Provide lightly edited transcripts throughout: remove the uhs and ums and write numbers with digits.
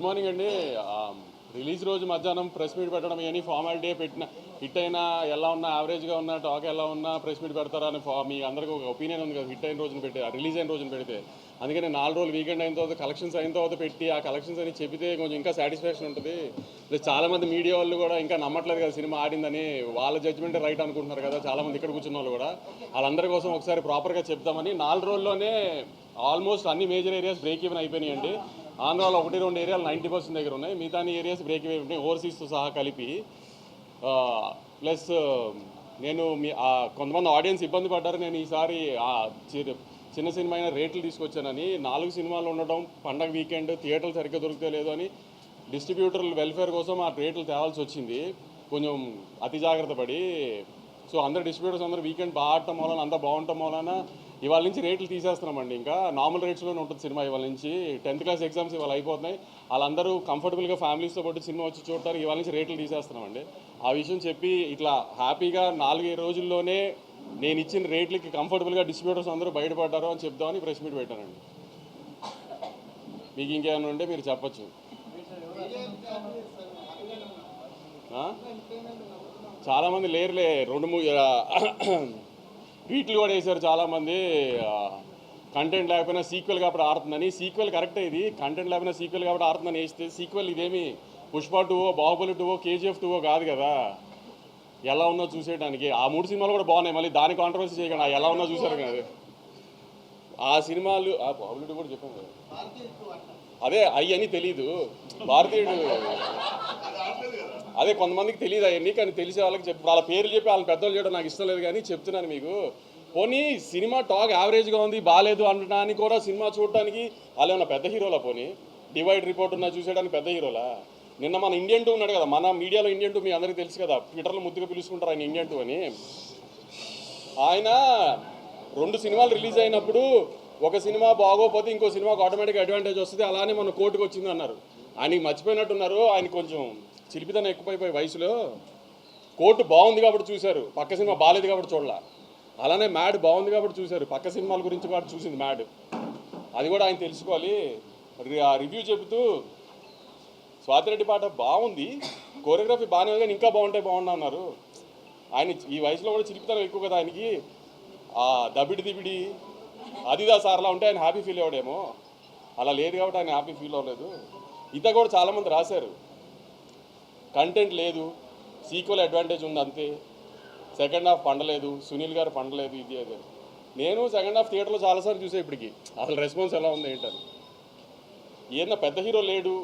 Good morning అండి. Release రోజు మధ్యాహ్నం ప్రెస్ మీట్ పెట్టడం ఇవన్నీ ఫార్మాలిటీ పెట్టిన హిట్ అయినా ఎలా ఉన్నా యావరేజ్గా ఉన్నా టాక్ ఎలా ఉన్నా ప్రెస్ మీట్ పెడతారా అని మీ అందరికీ ఒక ఒపీనియన్ ఉంది కదా. హిట్ అయిన రోజున పెట్టి రిలీజ్ అయిన రోజున పెడితే అందుకని 4 రోజులు వీకెండ్ అయిన తర్వాత కలెక్షన్స్ అయిన తర్వాత పెట్టి ఆ కలెక్షన్స్ అని చెబితే కొంచెం ఇంకా సాటిస్ఫాక్షన్ ఉంటుంది. ప్లస్ చాలామంది మీడియా వాళ్ళు కూడా ఇంకా నమ్మట్లేదు కదా సినిమా ఆడిందని, వాళ్ళ జడ్జ్మెంట్ రైట్ అనుకుంటున్నారు కదా చాలామంది ఇక్కడ కూర్చున్న వాళ్ళు కూడా. వాళ్ళందరి కోసం ఒకసారి ప్రాపర్గా చెప్తామని 4 రోజుల్లోనే ఆల్మోస్ట్ అన్ని మేజర్ ఏరియాస్ బ్రేక్ ఈవెన్ అయిపోయినాయండి. ఆంధ్రాలో 1-2 ఏరియాలు 90% దగ్గర ఉన్నాయి, మిగతా ఏరియాస్ బ్రేక్ ఈవెన్ ఉన్నాయి ఓవర్సీస్తో సహా కలిపి. ప్లస్ నేను కొంతమంది ఆడియన్స్ ఇబ్బంది పడ్డారు. నేను ఈసారి చిన్న సినిమా అయినా రేట్లు తీసుకొచ్చానని. 4 సినిమాలు ఉండటం, పండగ వీకెండ్, థియేటర్లు సరిగ్గా దొరికితే లేదు అని డిస్ట్రిబ్యూటర్ల వెల్ఫేర్ కోసం ఆ రేట్లు తేవాల్సి వచ్చింది కొంచెం అతి జాగ్రత్త పడి. సో అందరు డిస్ట్రిబ్యూటర్స్ అందరూ వీకెండ్ బాగా ఆడటం వలన అంతా బాగుండటం వలన ఇవాళ నుంచి రేట్లు తీసేస్తున్నామండి. ఇంకా నార్మల్ రేట్స్లోనే ఉంటుంది సినిమా. ఇవాళ నుంచి 10th క్లాస్ ఎగ్జామ్స్ ఇవాళ అయిపోతున్నాయి. వాళ్ళందరూ కంఫర్టబుల్గా ఫ్యామిలీస్తో పాటు సినిమా వచ్చి చూడటానికి ఇవాళ నుంచి రేట్లు తీసేస్తున్నామండి. ఆ విషయం చెప్పి ఇట్లా హ్యాపీగా 4 రోజుల్లోనే నేను ఇచ్చిన రేట్లకి కంఫర్టబుల్గా డిస్ట్రిబ్యూటర్స్ అందరూ బయటపడ్డారు అని చెప్దామని ప్రెస్ మీట్ పెట్టానండి. మీకు ఇంకేమైనా ఉంటే మీరు చెప్పచ్చు. చాలామంది లేరులే, 2-3 ట్వీట్లు కూడా వేశారు చాలామంది. కంటెంట్ లేకపోయినా సీక్వెల్ కాబట్టి ఆడుతుందని. సీక్వెల్ కరెక్టే, ఇది కంటెంట్ లేకపోయినా సీక్వెల్ కాబట్టి ఆడుతుందని వేస్తే సీక్వెల్ ఇదేమి పుష్ప 2, బాహుబలి 2, KGF 2 కాదు కదా. ఎలా ఉన్నో చూసేయడానికి ఆ 3 సినిమాలు కూడా బాగున్నాయి. మళ్ళీ దాని కాంట్రవర్సీ చేయకుండా ఎలా ఉన్నో చూసారు కదా ఆ సినిమాలు. బాహుబలి 2 కూడా చెప్పాను కదా, అదే అయ్యి అని తెలీదు భారతీయుడు. అదే కొంతమందికి తెలియదు అవన్నీ, కానీ తెలిసే వాళ్ళకి చెప్పి వాళ్ళ పేర్లు చెప్పి వాళ్ళని పెద్దోళ్ళు చేయడం నాకు ఇష్టం లేదు. కానీ చెప్తున్నాను మీకు, పోనీ సినిమా టాక్ యావరేజ్గా ఉంది బాగాలేదు అనడానికి కూడా సినిమా చూడటానికి వాళ్ళు ఏమన్నా పెద్ద హీరోలా? పోనీ డివైడ్ రిపోర్ట్ ఉన్నా చూసేయడానికి పెద్ద హీరోలా? నిన్న మన ఇండియన్ 2 ఉన్నాడు కదా, మన మీడియాలో ఇండియన్ 2 మీ అందరికీ తెలుసు కదా, ట్విట్టర్లో ముద్దుగా పిలుచుకుంటారు ఆయన ఇండియన్ 2 అని. ఆయన 2 సినిమాలు రిలీజ్ అయినప్పుడు ఒక సినిమా బాగోపోతే ఇంకో సినిమాకు ఆటోమేటిక్ అడ్వాంటేజ్ వస్తుంది, అలానే మన కోర్టుకు వచ్చింది అన్నారు. ఆయనకి మర్చిపోయినట్టున్నారు. ఆయన కొంచెం చిలిపితనం ఎక్కువైపోయి వయసులో. కోర్టు బాగుంది కాబట్టి చూశారు, పక్క సినిమా బాగాలేదు కాబట్టి చూడాల. అలానే మ్యాడ్ బాగుంది కాబట్టి చూశారు, పక్క సినిమాల గురించి కూడా చూసింది మ్యాడ్. అది కూడా ఆయన తెలుసుకోవాలి. రివ్యూ చెబుతూ స్వాతిరెడ్డి పాట బాగుంది, కోరియోగ్రఫీ బాగానే ఉంది కానీ ఇంకా బాగుండా అన్నారు. ఆయన ఈ వయసులో కూడా చిలిపితనం ఎక్కువ కదా ఆయనకి. దబిడి అదిదా సార్లా ఉంటే ఆయన హ్యాపీ ఫీల్ అవ్వడేమో, అలా లేదు కాబట్టి ఆయన హ్యాపీ ఫీల్ అవ్వలేదు. ఇత కూడా చాలామంది రాశారు, కంటెంట్ లేదు, సీక్వెల్ అడ్వాంటేజ్ ఉంది అంతే, సెకండ్ హాఫ్ పండలేదు, సునీల్ గారు పండలేదు, ఇది అదే. నేను సెకండ్ హాఫ్ థియేటర్లో చాలాసార్లు చూసే ఇప్పటికి అసలు రెస్పాన్స్ ఎలా ఉంది ఏంటని. ఏదన్నా పెద్ద హీరో లేడు,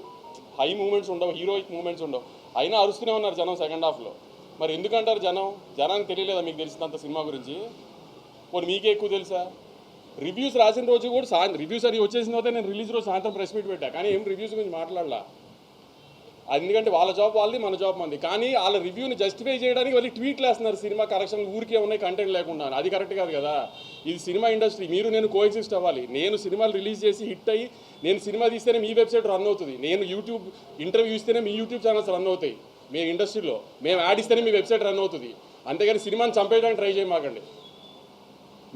హై మూమెంట్స్ ఉండవు, హీరోయిక్ మూమెంట్స్ ఉండవు, అయినా అరుస్తూనే ఉన్నారు జనం సెకండ్ హాఫ్లో. మరి ఎందుకంటారు జనానికి తెలియలేదా మీకు తెలిసినంత సినిమా గురించి? పోనీ మీకే ఎక్కువ తెలుసా? రివ్యూస్ రాసిన రోజు కూడా రివ్యూస్ అది వచ్చేసిన తర్వాత నేను రిలీజ్ రోజు సాయంత్రం ప్రెస్ మీట్ పెట్టా, కానీ ఏం రివ్యూస్ గురించి మాట్లాడలా. ఎందుకంటే వాళ్ళ జాబ్ వాళ్ళది, మన జాబ్ మంది. కానీ వాళ్ళ రివ్యూని జస్టిఫై చేయడానికి వాళ్ళు ట్వీట్లు వేస్తున్నారు, సినిమా కరెక్షన్ ఊరికే ఉన్నాయి కంటెంట్ లేకుండా. అది కరెక్ట్ కాదు కదా. ఇది సినిమా ఇండస్ట్రీ, మీరు నేను కోఎగ్జిస్ట్ అవ్వాలి. నేను సినిమాలు రిలీజ్ చేసి హిట్ అయ్యి నేను సినిమా తీస్తేనే మీ వెబ్సైట్ రన్ అవుతుంది, నేను యూట్యూబ్ ఇంటర్వ్యూ ఇస్తేనే మీ యూట్యూబ్ ఛానల్స్ రన్ అవుతాయి. మీ ఇండస్ట్రీలో మేము యాడ్ ఇస్తేనే మీ వెబ్సైట్ రన్ అవుతుంది. అంతేగాని సినిమాని చంపేయడానికి ట్రై చేయమాకండి.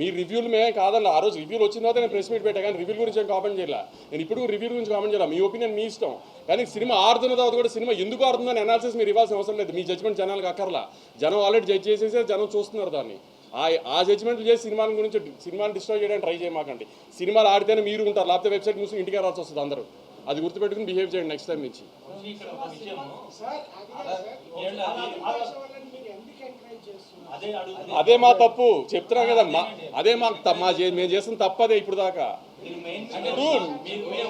మీ రివ్యూలు మేమే కాదన్న. ఆ రోజు రివ్యూలు వచ్చిన తర్వాత నేను ప్రెస్ మీట్ పెట్టా, కానీ రివ్యూల గురించి ఏం కామెంట్ చేయాల. నేను ఇప్పుడు రివ్యూ గురించి కామెంట్ చేయాలి, మీ ఒపీనియన్ మీ ఇష్టం. కానీ సినిమా ఆడుతున్న తర్వాత కూడా సినిమా ఎందుకు ఆడుతుందని అనాలిసిస్ మీరు ఇవ్వాల్సిన అవసరం లేదు. మీ జడ్జ్మెంట్ జనాలకు అక్కర్లా. జనం ఆల్రెడీ జడ్జ్ చేసేసి జనం చూస్తున్నారు దాన్ని. ఆ జడ్జ్మెంట్లు చేసి సినిమాని డిస్ట్రాయ్ చేయడానికి ట్రై చేయమాకండి. సినిమాలు ఆడితేనే మీరు ఉంటారు, లేకపోతే వెబ్సైట్ మూసి ఇంటికి రావాల్సి వస్తుంది అందరూ. అది గుర్తుపెట్టుకుని బిహేవ్ చేయండి నెక్స్ట్ టైం నుంచి. అదే మా తప్పు చెప్తున్నాం కదా, అదే మేము చేస్తున్న తప్పు అదే ఇప్పుడు దాకా.